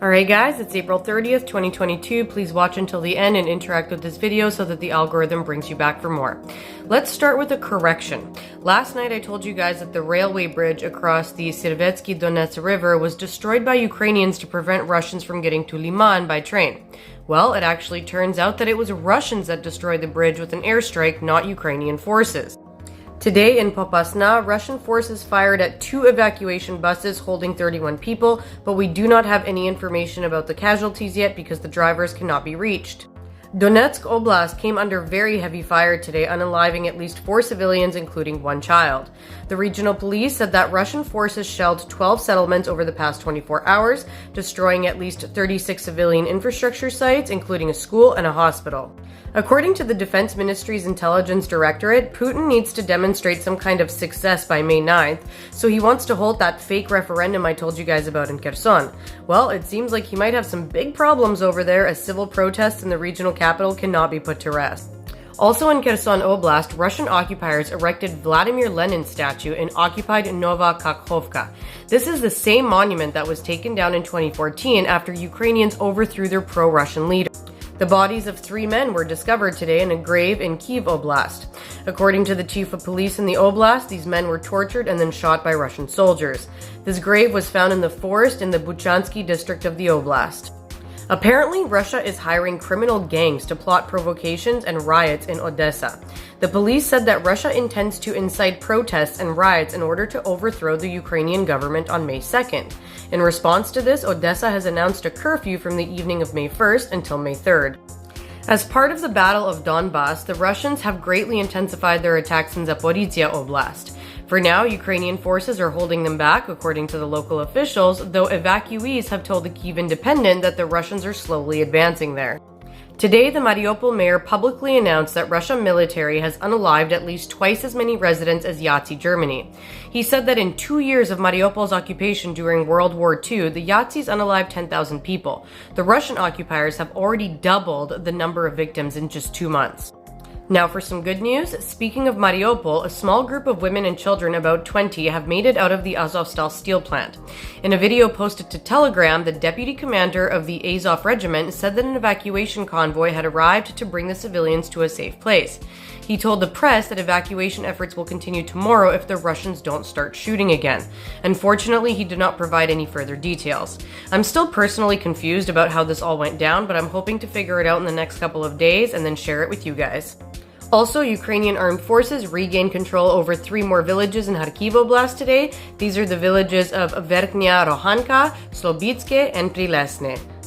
Alright guys, it's April 30th, 2022. Please watch until the end and interact with this video so that the algorithm brings you back for more. Let's start with a correction. Last night I told you guys that the railway bridge across the Syrvetsky Donets River was destroyed by Ukrainians to prevent Russians from getting to Liman by train. Well, it actually turns out that it was Russians that destroyed the bridge with an airstrike, not Ukrainian forces. Today in Popasna, Russian forces fired at 2 evacuation buses holding 31 people, but we do not have any information about the casualties yet because the drivers cannot be reached. Donetsk Oblast came under very heavy fire today, unaliving at least 4 civilians, including 1 child. The regional police said that Russian forces shelled 12 settlements over the past 24 hours, destroying at least 36 civilian infrastructure sites, including a school and a hospital. According to the Defense Ministry's Intelligence Directorate, Putin needs to demonstrate some kind of success by May 9th, so he wants to hold that fake referendum I told you guys about in Kherson. Well, it seems like he might have some big problems over there as civil protests in the regional capital cannot be put to rest. Also in Kherson Oblast, Russian occupiers erected Vladimir Lenin's statue in occupied Nova Kakhovka. This is the same monument that was taken down in 2014 after Ukrainians overthrew their pro-Russian leader. The bodies of 3 men were discovered today in a grave in Kyiv Oblast. According to the chief of police in the oblast, these men were tortured and then shot by Russian soldiers. This grave was found in the forest in the Buchansky district of the oblast. Apparently, Russia is hiring criminal gangs to plot provocations and riots in Odessa. The police said that Russia intends to incite protests and riots in order to overthrow the Ukrainian government on May 2nd. In response to this, Odessa has announced a curfew from the evening of May 1st until May 3rd. As part of the Battle of Donbas, the Russians have greatly intensified their attacks in Zaporizhia Oblast. For now, Ukrainian forces are holding them back, according to the local officials, though evacuees have told the Kyiv Independent that the Russians are slowly advancing there. Today, the Mariupol mayor publicly announced that Russian military has unalived at least twice as many residents as Yahtzee Germany. He said that in 2 years of Mariupol's occupation during World War II, the Yahtzees unalived 10,000 people. The Russian occupiers have already doubled the number of victims in just 2 months. Now for some good news. Speaking of Mariupol, a small group of women and children, about 20, have made it out of the Azovstal steel plant. In a video posted to Telegram, the deputy commander of the Azov regiment said that an evacuation convoy had arrived to bring the civilians to a safe place. He told the press that evacuation efforts will continue tomorrow if the Russians don't start shooting again. Unfortunately, he did not provide any further details. I'm still personally confused about how this all went down, but I'm hoping to figure it out in the next couple of days and then share it with you guys. Also, Ukrainian armed forces regained control over 3 more villages in Kharkiv Oblast today. These are the villages of Verkhnya Rohanka, Slobidske, and Prilesne.